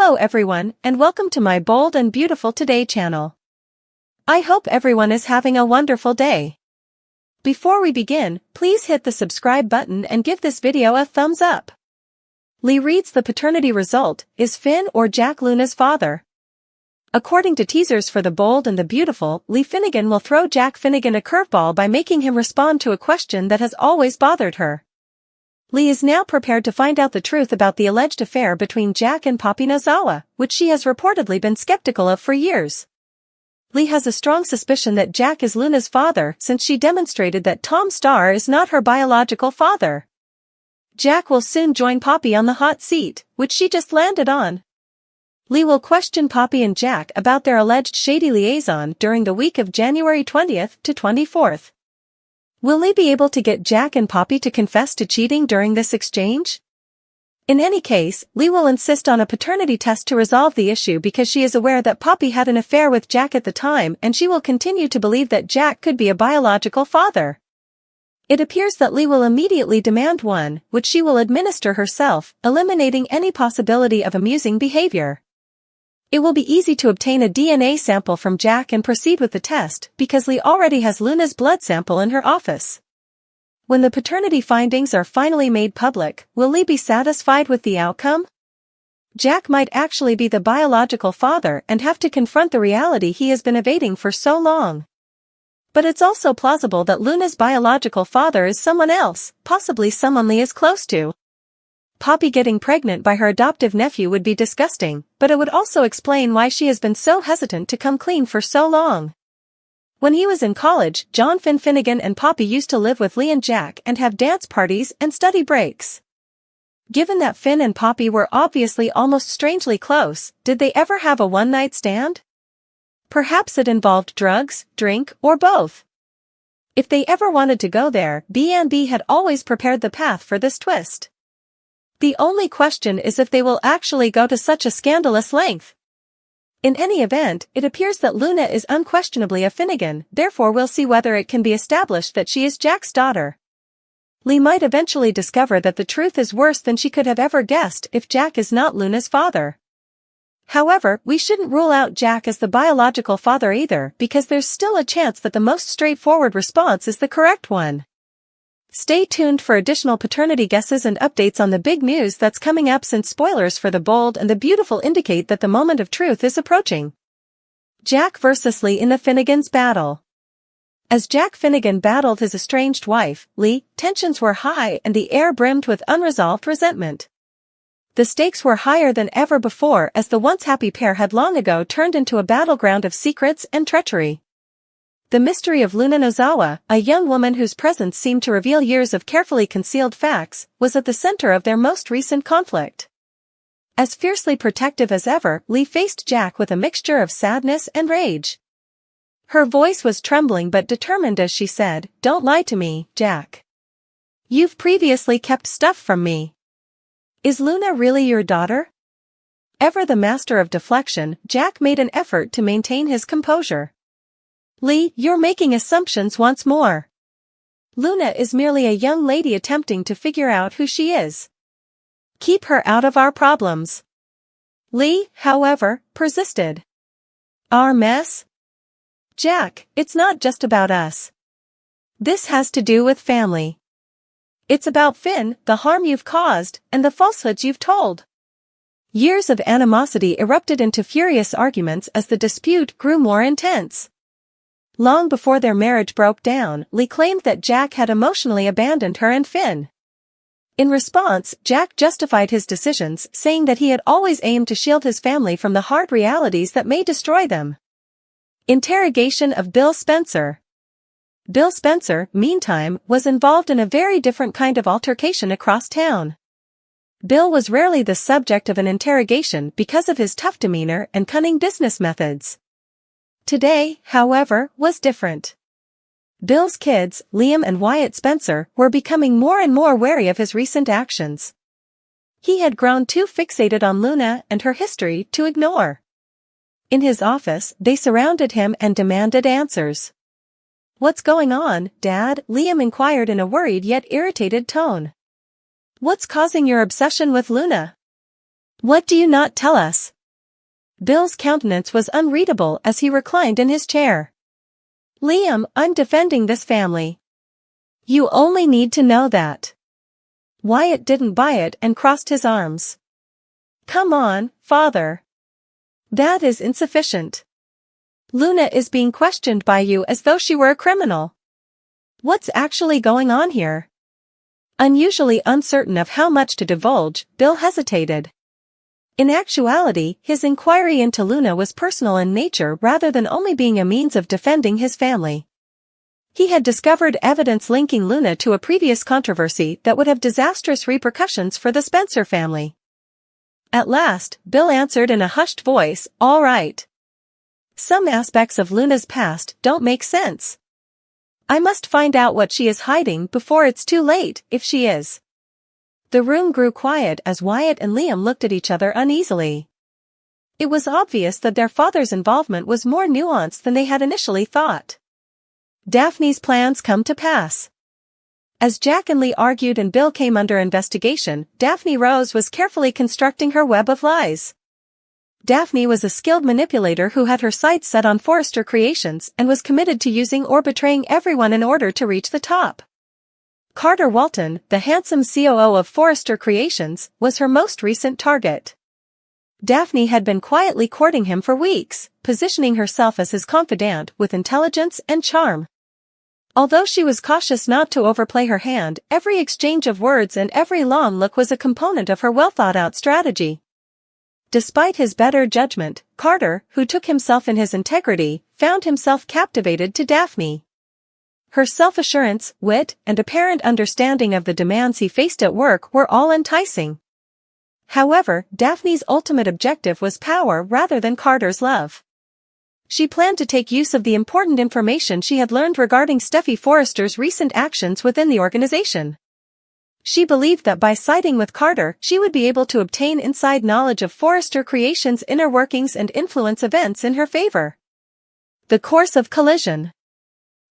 Hello everyone, and welcome to my Bold and Beautiful Today channel. I hope everyone is having a wonderful day. Before we begin, please hit the subscribe button and give this video a thumbs up. Lee reads the paternity result. Is Finn or Jack Luna's father? According to teasers for The Bold and the Beautiful, Lee Finnegan will throw Jack Finnegan a curveball by making him respond to a question that has always bothered her. Lee is now prepared to find out the truth about the alleged affair between Jack and Poppy Nozawa, which she has reportedly been skeptical of for years. Lee has a strong suspicion that Jack is Luna's father since she demonstrated that Tom Starr is not her biological father. Jack will soon join Poppy on the hot seat, which she just landed on. Lee will question Poppy and Jack about their alleged shady liaison during the week of January 20th to 24th. Will Lee be able to get Jack and Poppy to confess to cheating during this exchange? In any case, Lee will insist on a paternity test to resolve the issue because she is aware that Poppy had an affair with Jack at the time and she will continue to believe that Jack could be a biological father. It appears that Lee will immediately demand one, which she will administer herself, eliminating any possibility of amusing behavior. It will be easy to obtain a DNA sample from Jack and proceed with the test because Lee already has Luna's blood sample in her office. When the paternity findings are finally made public, will Lee be satisfied with the outcome? Jack might actually be the biological father and have to confront the reality he has been evading for so long. But it's also plausible that Luna's biological father is someone else, possibly someone Lee is close to. Poppy getting pregnant by her adoptive nephew would be disgusting, but it would also explain why she has been so hesitant to come clean for so long. When he was in college, John Finnegan and Poppy used to live with Lee and Jack and have dance parties and study breaks. Given that Finn and Poppy were obviously almost strangely close, did they ever have a one-night stand? Perhaps it involved drugs, drink, or both. If they ever wanted to go there, B&B had always prepared the path for this twist. The only question is if they will actually go to such a scandalous length. In any event, it appears that Luna is unquestionably a Finnegan, therefore we'll see whether it can be established that she is Jack's daughter. Lee might eventually discover that the truth is worse than she could have ever guessed if Jack is not Luna's father. However, we shouldn't rule out Jack as the biological father either because there's still a chance that the most straightforward response is the correct one. Stay tuned for additional paternity guesses and updates on the big news that's coming up since spoilers for The Bold and the Beautiful indicate that the moment of truth is approaching. Jack versus Lee in the Finnegans' battle. As Jack Finnegan battled his estranged wife, Lee, tensions were high and the air brimmed with unresolved resentment. The stakes were higher than ever before as the once happy pair had long ago turned into a battleground of secrets and treachery. The mystery of Luna Nozawa, a young woman whose presence seemed to reveal years of carefully concealed facts, was at the center of their most recent conflict. As fiercely protective as ever, Lee faced Jack with a mixture of sadness and rage. Her voice was trembling but determined as she said, "Don't lie to me, Jack. You've previously kept stuff from me. Is Luna really your daughter?" Ever the master of deflection, Jack made an effort to maintain his composure. "Lee, you're making assumptions once more. Luna is merely a young lady attempting to figure out who she is. Keep her out of our problems." Lee, however, persisted. "Our mess? Jack, it's not just about us. This has to do with family. It's about Finn, the harm you've caused, and the falsehoods you've told." Years of animosity erupted into furious arguments as the dispute grew more intense. Long before their marriage broke down, Lee claimed that Jack had emotionally abandoned her and Finn. In response, Jack justified his decisions, saying that he had always aimed to shield his family from the hard realities that may destroy them. Interrogation of Bill Spencer. Bill Spencer, meantime, was involved in a very different kind of altercation across town. Bill was rarely the subject of an interrogation because of his tough demeanor and cunning business methods. Today, however, was different. Bill's kids, Liam and Wyatt Spencer, were becoming more and more wary of his recent actions. He had grown too fixated on Luna and her history to ignore. In his office, they surrounded him and demanded answers. "What's going on, Dad?" Liam inquired in a worried yet irritated tone. "What's causing your obsession with Luna?" What do you not tell us? Bill's countenance was unreadable as he reclined in his chair. Liam, I'm defending this family. You only need to know that. Wyatt didn't buy it and crossed his arms. Come on, father. That is insufficient. Luna is being questioned by you as though she were a criminal. What's actually going on here? Unusually uncertain of how much to divulge, Bill hesitated. In actuality, his inquiry into Luna was personal in nature rather than only being a means of defending his family. He had discovered evidence linking Luna to a previous controversy that would have disastrous repercussions for the Spencer family. At last, Bill answered in a hushed voice, "All right. Some aspects of Luna's past don't make sense. I must find out what she is hiding before it's too late, if she is." The room grew quiet as Wyatt and Liam looked at each other uneasily. It was obvious that their father's involvement was more nuanced than they had initially thought. Daphne's plans come to pass. As Jack and Lee argued and Bill came under investigation, Daphne Rose was carefully constructing her web of lies. Daphne was a skilled manipulator who had her sights set on Forrester Creations and was committed to using or betraying everyone in order to reach the top. Carter Walton, the handsome COO of Forrester Creations, was her most recent target. Daphne had been quietly courting him for weeks, positioning herself as his confidant with intelligence and charm. Although she was cautious not to overplay her hand, every exchange of words and every long look was a component of her well-thought-out strategy. Despite his better judgment, Carter, who took himself in his integrity, found himself captivated to Daphne. Her self-assurance, wit, and apparent understanding of the demands he faced at work were all enticing. However, Daphne's ultimate objective was power rather than Carter's love. She planned to take use of the important information she had learned regarding Steffi Forrester's recent actions within the organization. She believed that by siding with Carter, she would be able to obtain inside knowledge of Forrester Creations' inner workings and influence events in her favor. The course of collision.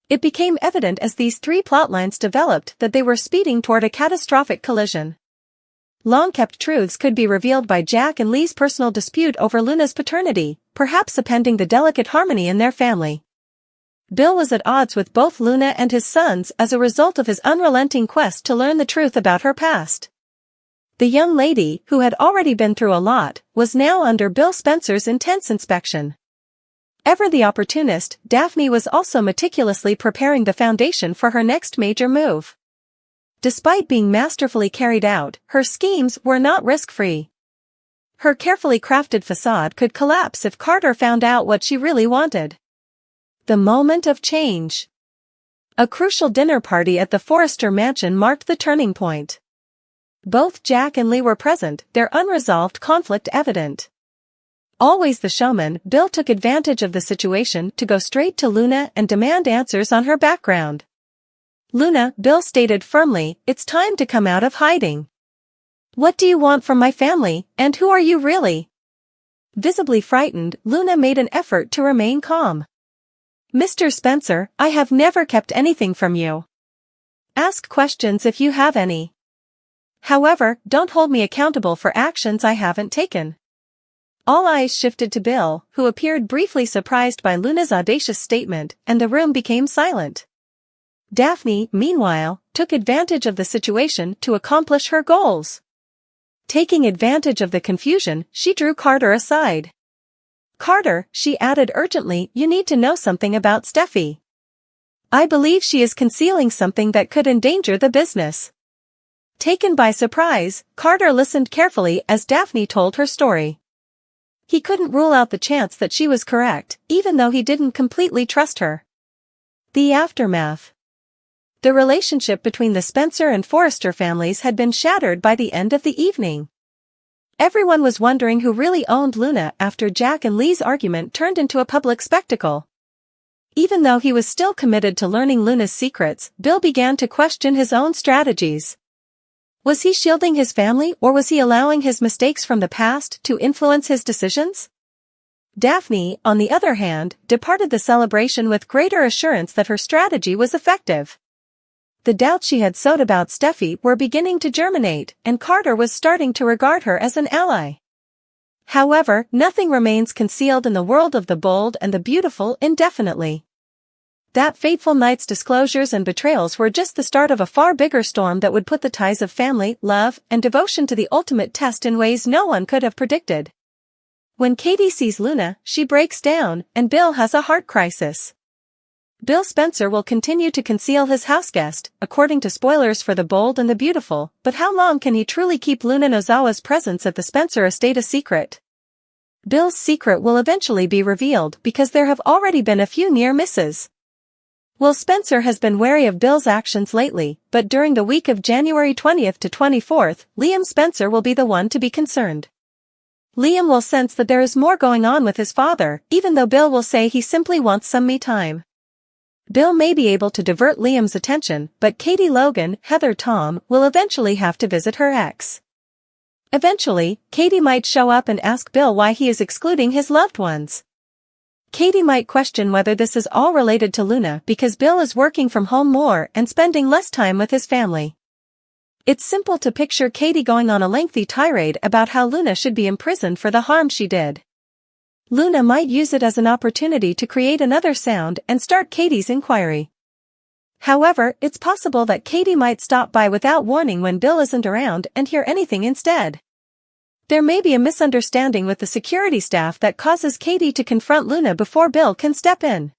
It became evident as these three plotlines developed that they were speeding toward a catastrophic collision. Long-kept truths could be revealed by Jack and Lee's personal dispute over Luna's paternity, perhaps upending the delicate harmony in their family. Bill was at odds with both Luna and his sons as a result of his unrelenting quest to learn the truth about her past. The young lady, who had already been through a lot, was now under Bill Spencer's intense inspection. Ever the opportunist, Daphne was also meticulously preparing the foundation for her next major move. Despite being masterfully carried out, her schemes were not risk-free. Her carefully crafted facade could collapse if Carter found out what she really wanted. The moment of change. A crucial dinner party at the Forrester mansion marked the turning point. Both Jack and Lee were present, their unresolved conflict evident. Always the showman, Bill took advantage of the situation to go straight to Luna and demand answers on her background. "Luna," Bill stated firmly, "it's time to come out of hiding. What do you want from my family, and who are you really?" Visibly frightened, Luna made an effort to remain calm. "Mr. Spencer, I have never kept anything from you. Ask questions if you have any. However, don't hold me accountable for actions I haven't taken." All eyes shifted to Bill, who appeared briefly surprised by Luna's audacious statement, and the room became silent. Daphne, meanwhile, took advantage of the situation to accomplish her goals. Taking advantage of the confusion, she drew Carter aside. "Carter," she added urgently, "you need to know something about Steffi. I believe she is concealing something that could endanger the business." Taken by surprise, Carter listened carefully as Daphne told her story. He couldn't rule out the chance that she was correct, even though he didn't completely trust her. The aftermath. The relationship between the Spencer and Forrester families had been shattered by the end of the evening. Everyone was wondering who really owned Luna after Jack and Lee's argument turned into a public spectacle. Even though he was still committed to learning Luna's secrets, Bill began to question his own strategies. Was he shielding his family, or was he allowing his mistakes from the past to influence his decisions? Daphne, on the other hand, departed the celebration with greater assurance that her strategy was effective. The doubts she had sowed about Steffi were beginning to germinate, and Carter was starting to regard her as an ally. However, nothing remains concealed in the world of the bold and the beautiful indefinitely. That fateful night's disclosures and betrayals were just the start of a far bigger storm that would put the ties of family, love, and devotion to the ultimate test in ways no one could have predicted. When Katie sees Luna, she breaks down, and Bill has a heart crisis. Bill Spencer will continue to conceal his houseguest, according to spoilers for The Bold and the Beautiful, but how long can he truly keep Luna Nozawa's presence at the Spencer estate a secret? Bill's secret will eventually be revealed because there have already been a few near misses. Will Spencer has been wary of Bill's actions lately, but during the week of January 20th to 24th, Liam Spencer will be the one to be concerned. Liam will sense that there is more going on with his father, even though Bill will say he simply wants some me time. Bill may be able to divert Liam's attention, but Katie Logan, Heather Tom, will eventually have to visit her ex. Eventually, Katie might show up and ask Bill why he is excluding his loved ones. Katie might question whether this is all related to Luna because Bill is working from home more and spending less time with his family. It's simple to picture Katie going on a lengthy tirade about how Luna should be imprisoned for the harm she did. Luna might use it as an opportunity to create another sound and start Katie's inquiry. However, it's possible that Katie might stop by without warning when Bill isn't around and hear anything instead. There may be a misunderstanding with the security staff that causes Katie to confront Luna before Bill can step in.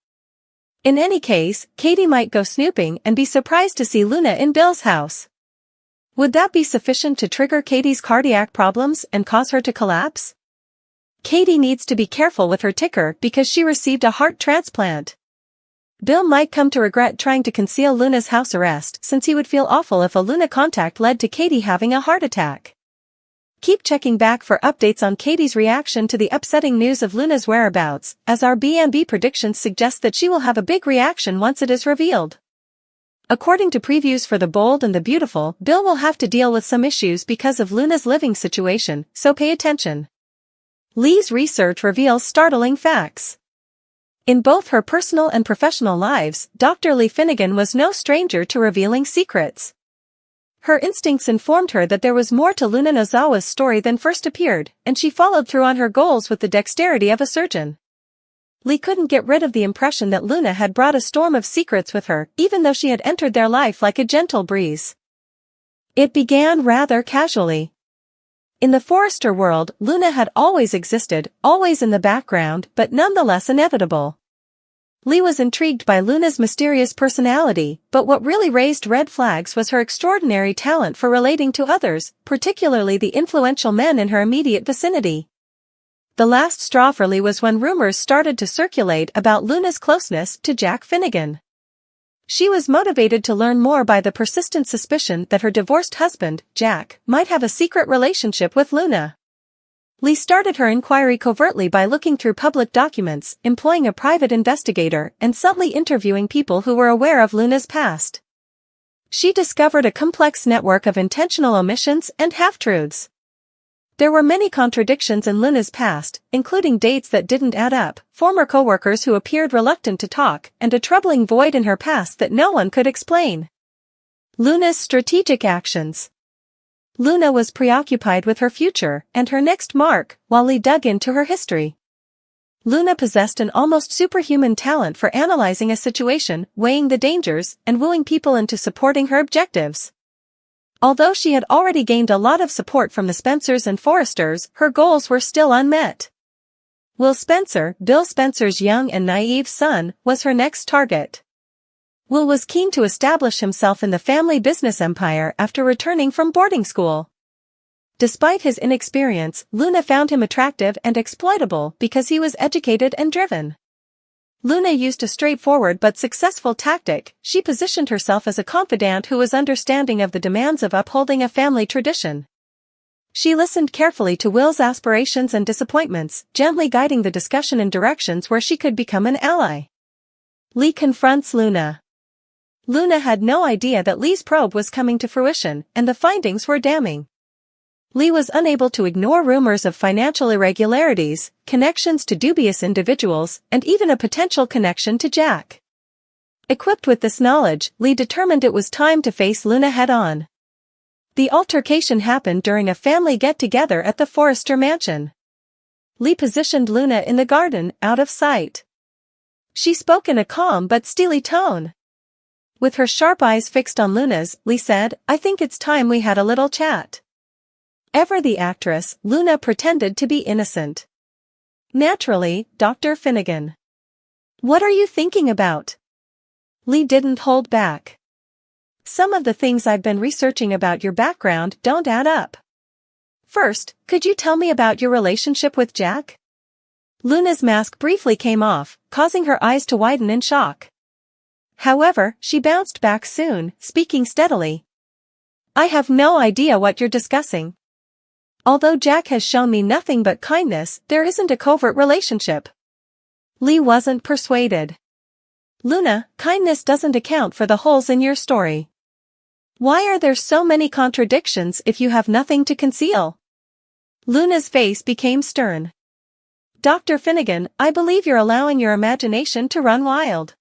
In any case, Katie might go snooping and be surprised to see Luna in Bill's house. Would that be sufficient to trigger Katie's cardiac problems and cause her to collapse? Katie needs to be careful with her ticker because she received a heart transplant. Bill might come to regret trying to conceal Luna's house arrest since he would feel awful if a Luna contact led to Katie having a heart attack. Keep checking back for updates on Katie's reaction to the upsetting news of Luna's whereabouts, as our B&B predictions suggest that she will have a big reaction once it is revealed. According to previews for The Bold and the Beautiful, Bill will have to deal with some issues because of Luna's living situation, so pay attention. Lee's research reveals startling facts. In both her personal and professional lives, Dr. Lee Finnegan was no stranger to revealing secrets. Her instincts informed her that there was more to Luna Nozawa's story than first appeared, and she followed through on her goals with the dexterity of a surgeon. Lee couldn't get rid of the impression that Luna had brought a storm of secrets with her, even though she had entered their life like a gentle breeze. It began rather casually. In the Forrester world, Luna had always existed, always in the background, but nonetheless inevitable. Lee was intrigued by Luna's mysterious personality, but what really raised red flags was her extraordinary talent for relating to others, particularly the influential men in her immediate vicinity. The last straw for Lee was when rumors started to circulate about Luna's closeness to Jack Finnegan. She was motivated to learn more by the persistent suspicion that her divorced husband, Jack, might have a secret relationship with Luna. Lee started her inquiry covertly by looking through public documents, employing a private investigator, and subtly interviewing people who were aware of Luna's past. She discovered a complex network of intentional omissions and half-truths. There were many contradictions in Luna's past, including dates that didn't add up, former co-workers who appeared reluctant to talk, and a troubling void in her past that no one could explain. Luna's strategic actions. Luna was preoccupied with her future and her next mark, while Lee dug into her history. Luna possessed an almost superhuman talent for analyzing a situation, weighing the dangers, and wooing people into supporting her objectives. Although she had already gained a lot of support from the Spencers and Forresters, her goals were still unmet. Will Spencer, Bill Spencer's young and naive son, was her next target. Will was keen to establish himself in the family business empire after returning from boarding school. Despite his inexperience, Luna found him attractive and exploitable because he was educated and driven. Luna used a straightforward but successful tactic. She positioned herself as a confidant who was understanding of the demands of upholding a family tradition. She listened carefully to Will's aspirations and disappointments, gently guiding the discussion in directions where she could become an ally. Lee confronts Luna. Luna had no idea that Lee's probe was coming to fruition, and the findings were damning. Lee was unable to ignore rumors of financial irregularities, connections to dubious individuals, and even a potential connection to Jack. Equipped with this knowledge, Lee determined it was time to face Luna head-on. The altercation happened during a family get-together at the Forrester mansion. Lee positioned Luna in the garden, out of sight. She spoke in a calm but steely tone. With her sharp eyes fixed on Luna's, Lee said, "I think it's time we had a little chat." Ever the actress, Luna pretended to be innocent. "Naturally, Dr. Finnegan. What are you thinking about?" Lee didn't hold back. "Some of the things I've been researching about your background don't add up. First, could you tell me about your relationship with Jack?" Luna's mask briefly came off, causing her eyes to widen in shock. However, she bounced back soon, speaking steadily. "I have no idea what you're discussing. Although Jack has shown me nothing but kindness, there isn't a covert relationship." Lee wasn't persuaded. "Luna, kindness doesn't account for the holes in your story. Why are there so many contradictions if you have nothing to conceal?" Luna's face became stern. "Dr. Finnegan, I believe you're allowing your imagination to run wild.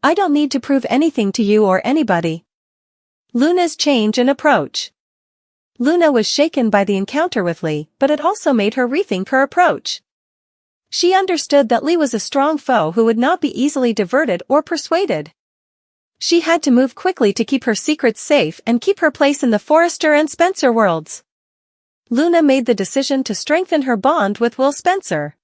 I don't need to prove anything to you or anybody." Luna's change in approach. Luna was shaken by the encounter with Lee, but it also made her rethink her approach. She understood that Lee was a strong foe who would not be easily diverted or persuaded. She had to move quickly to keep her secrets safe and keep her place in the Forrester and Spencer worlds. Luna made the decision to strengthen her bond with Will Spencer.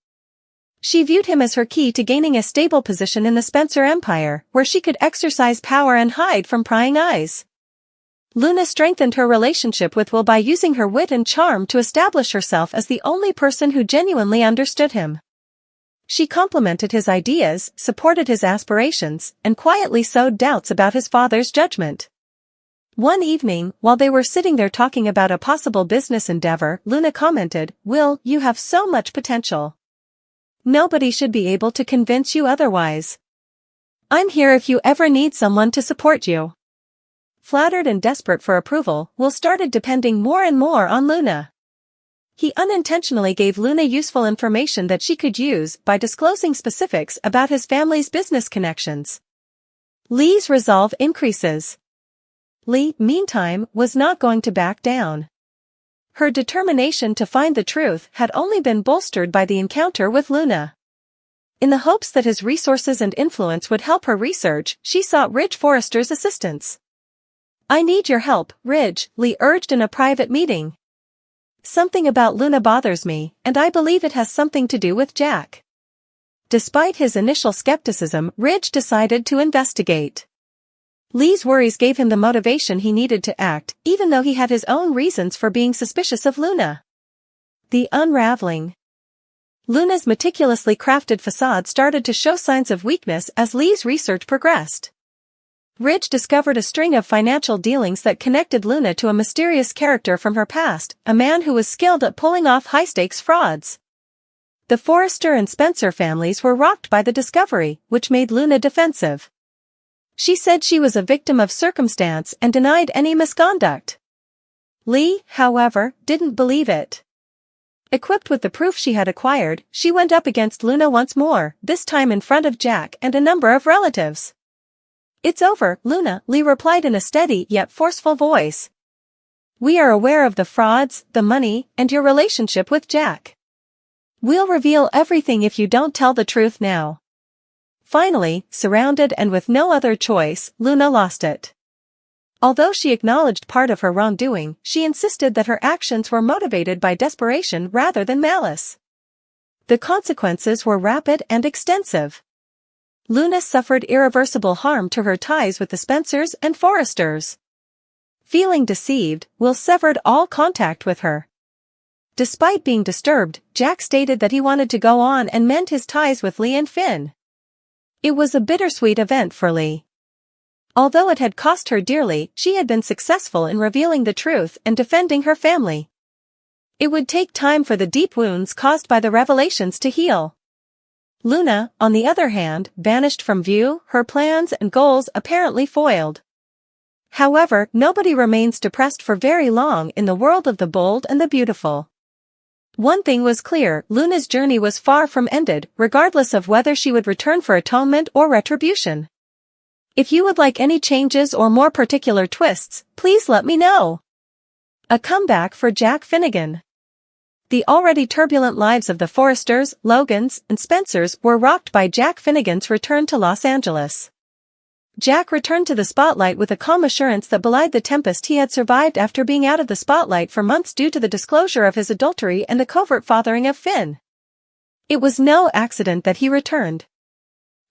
She viewed him as her key to gaining a stable position in the Spencer Empire, where she could exercise power and hide from prying eyes. Luna strengthened her relationship with Will by using her wit and charm to establish herself as the only person who genuinely understood him. She complimented his ideas, supported his aspirations, and quietly sowed doubts about his father's judgment. One evening, while they were sitting there talking about a possible business endeavor, Luna commented, "Will, you have so much potential. Nobody should be able to convince you otherwise. I'm here if you ever need someone to support you." Flattered and desperate for approval, Will started depending more and more on Luna. He unintentionally gave Luna useful information that she could use by disclosing specifics about his family's business connections. Lee's resolve increases. Lee, meantime, was not going to back down. Her determination to find the truth had only been bolstered by the encounter with Luna. In the hopes that his resources and influence would help her research, she sought Ridge Forrester's assistance. "I need your help, Ridge," Lee urged in a private meeting. "Something about Luna bothers me, and I believe it has something to do with Jack." Despite his initial skepticism, Ridge decided to investigate. Lee's worries gave him the motivation he needed to act, even though he had his own reasons for being suspicious of Luna. The unraveling. Luna's meticulously crafted facade started to show signs of weakness as Lee's research progressed. Ridge discovered a string of financial dealings that connected Luna to a mysterious character from her past, a man who was skilled at pulling off high-stakes frauds. The Forrester and Spencer families were rocked by the discovery, which made Luna defensive. She said she was a victim of circumstance and denied any misconduct. Lee, however, didn't believe it. Equipped with the proof she had acquired, she went up against Luna once more, this time in front of Jack and a number of relatives. "It's over, Luna," Lee replied in a steady yet forceful voice. "We are aware of the frauds, the money, and your relationship with Jack. We'll reveal everything if you don't tell the truth now." Finally, surrounded and with no other choice, Luna lost it. Although she acknowledged part of her wrongdoing, she insisted that her actions were motivated by desperation rather than malice. The consequences were rapid and extensive. Luna suffered irreversible harm to her ties with the Spencers and Forresters. Feeling deceived, Will severed all contact with her. Despite being disturbed, Jack stated that he wanted to go on and mend his ties with Lee and Finn. It was a bittersweet event for Lee. Although it had cost her dearly, she had been successful in revealing the truth and defending her family. It would take time for the deep wounds caused by the revelations to heal. Luna, on the other hand, vanished from view, her plans and goals apparently foiled. However, nobody remains depressed for very long in the world of the bold and the beautiful. One thing was clear, Luna's journey was far from ended, regardless of whether she would return for atonement or retribution. If you would like any changes or more particular twists, please let me know. A comeback for Jack Finnegan. The already turbulent lives of the Forresters, Logans, and Spencers were rocked by Jack Finnegan's return to Los Angeles. Jack returned to the spotlight with a calm assurance that belied the tempest he had survived after being out of the spotlight for months due to the disclosure of his adultery and the covert fathering of Finn. It was no accident that he returned.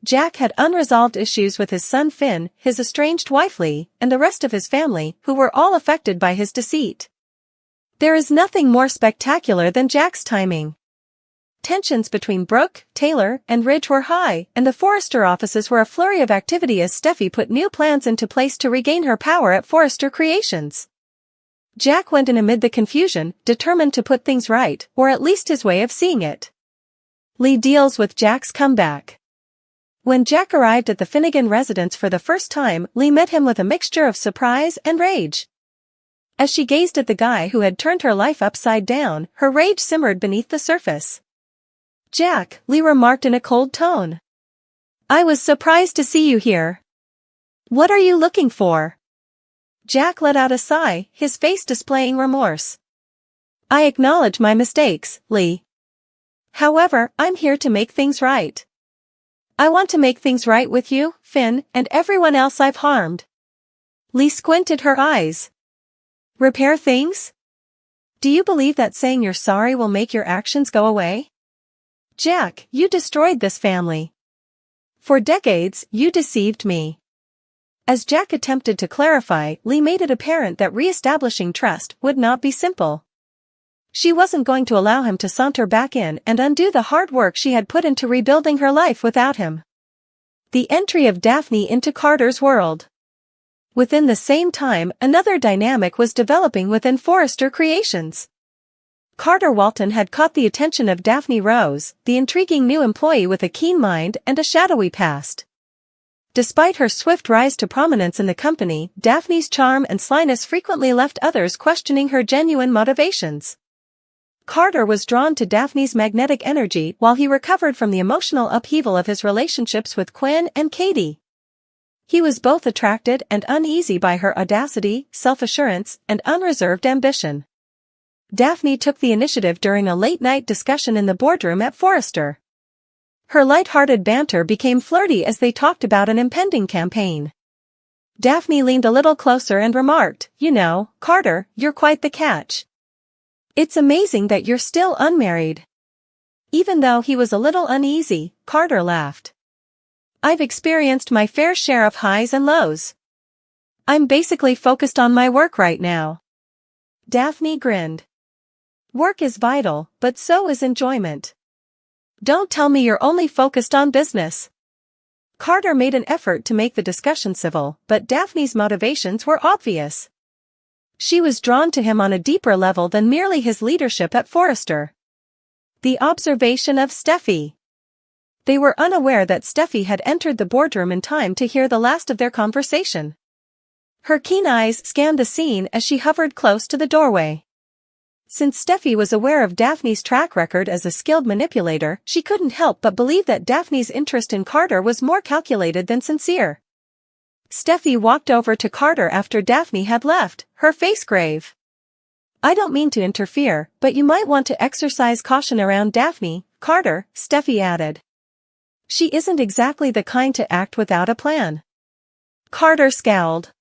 Jack had unresolved issues with his son Finn, his estranged wife Lee, and the rest of his family, who were all affected by his deceit. There is nothing more spectacular than Jack's timing. Tensions between Brooke, Taylor, and Ridge were high, and the Forrester offices were a flurry of activity as Steffi put new plans into place to regain her power at Forrester Creations. Jack went in amid the confusion, determined to put things right, or at least his way of seeing it. Lee deals with Jack's comeback. When Jack arrived at the Finnegan residence for the first time, Lee met him with a mixture of surprise and rage. As she gazed at the guy who had turned her life upside down, her rage simmered beneath the surface. "Jack," Lee remarked in a cold tone. "I was surprised to see you here. What are you looking for?" Jack let out a sigh, his face displaying remorse. "I acknowledge my mistakes, Lee. However, I'm here to make things right. I want to make things right with you, Finn, and everyone else I've harmed." Lee squinted her eyes. "Repair things? Do you believe that saying you're sorry will make your actions go away? Jack, you destroyed this family. For decades, you deceived me." As Jack attempted to clarify, Lee made it apparent that re-establishing trust would not be simple. She wasn't going to allow him to saunter back in and undo the hard work she had put into rebuilding her life without him. The entry of Daphne into Carter's world. Within the same time, another dynamic was developing within Forrester Creations. Carter Walton had caught the attention of Daphne Rose, the intriguing new employee with a keen mind and a shadowy past. Despite her swift rise to prominence in the company, Daphne's charm and slyness frequently left others questioning her genuine motivations. Carter was drawn to Daphne's magnetic energy while he recovered from the emotional upheaval of his relationships with Quinn and Katie. He was both attracted and uneasy by her audacity, self-assurance, and unreserved ambition. Daphne took the initiative during a late-night discussion in the boardroom at Forrester. Her light-hearted banter became flirty as they talked about an impending campaign. Daphne leaned a little closer and remarked, "You know, Carter, you're quite the catch. It's amazing that you're still unmarried." Even though he was a little uneasy, Carter laughed. "I've experienced my fair share of highs and lows. I'm basically focused on my work right now." Daphne grinned. "Work is vital, but so is enjoyment. Don't tell me you're only focused on business." Carter made an effort to make the discussion civil, but Daphne's motivations were obvious. She was drawn to him on a deeper level than merely his leadership at Forrester. The observation of Steffi. They were unaware that Steffi had entered the boardroom in time to hear the last of their conversation. Her keen eyes scanned the scene as she hovered close to the doorway. Since Steffi was aware of Daphne's track record as a skilled manipulator, she couldn't help but believe that Daphne's interest in Carter was more calculated than sincere. Steffi walked over to Carter after Daphne had left, her face grave. "I don't mean to interfere, but you might want to exercise caution around Daphne, Carter," Steffi added. "She isn't exactly the kind to act without a plan." Carter scowled.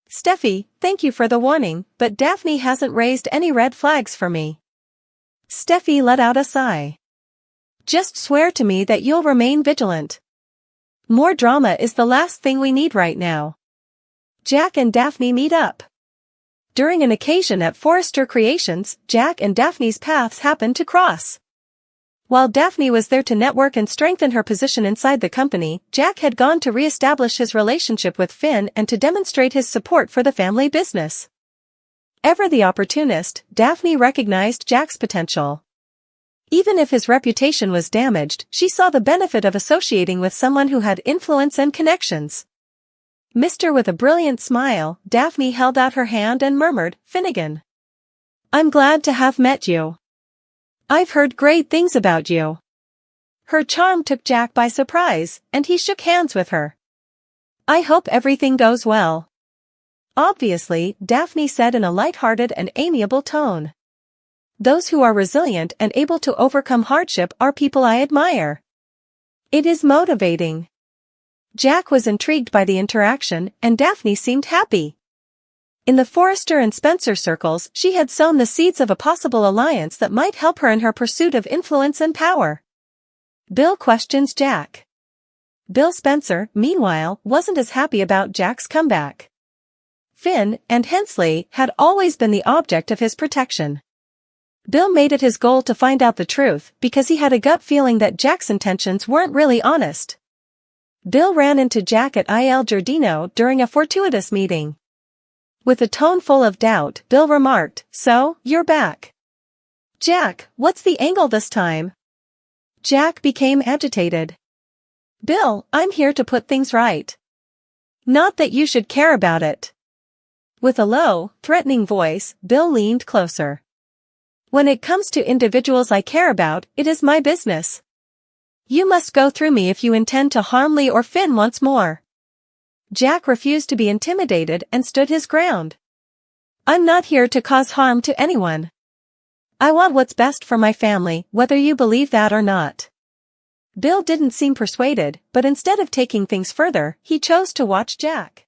"Steffi, thank you for the warning, but Daphne hasn't raised any red flags for me." Steffi let out a sigh. "Just swear to me that you'll remain vigilant. More drama is the last thing we need right now." Jack and Daphne meet up. During an occasion at Forrester Creations, Jack and Daphne's paths happened to cross. While Daphne was there to network and strengthen her position inside the company, Jack had gone to re-establish his relationship with Finn and to demonstrate his support for the family business. Ever the opportunist, Daphne recognized Jack's potential. Even if his reputation was damaged, she saw the benefit of associating with someone who had influence and connections. Mister with a brilliant smile, Daphne held out her hand and murmured, "Finnegan. I'm glad to have met you. I've heard great things about you." Her charm took Jack by surprise, and he shook hands with her. "I hope everything goes well." Obviously, Daphne said in a light-hearted and amiable tone. Those who are resilient and able to overcome hardship are people I admire. It is motivating. Jack was intrigued by the interaction, and Daphne seemed happy. In the Forrester and Spencer circles, she had sown the seeds of a possible alliance that might help her in her pursuit of influence and power. Bill questions Jack. Bill Spencer, meanwhile, wasn't as happy about Jack's comeback. Finn and Hensley had always been the object of his protection. Bill made it his goal to find out the truth because he had a gut feeling that Jack's intentions weren't really honest. Bill ran into Jack at Il Giardino during a fortuitous meeting. With a tone full of doubt, Bill remarked, "So, you're back." "Jack, what's the angle this time?" Jack became agitated. "Bill, I'm here to put things right. Not that you should care about it." With a low, threatening voice, Bill leaned closer. "When it comes to individuals I care about, it is my business. You must go through me if you intend to harm Lee or Finn once more." Jack refused to be intimidated and stood his ground. "I'm not here to cause harm to anyone. I want what's best for my family, whether you believe that or not." Bill didn't seem persuaded, but instead of taking things further, he chose to watch Jack.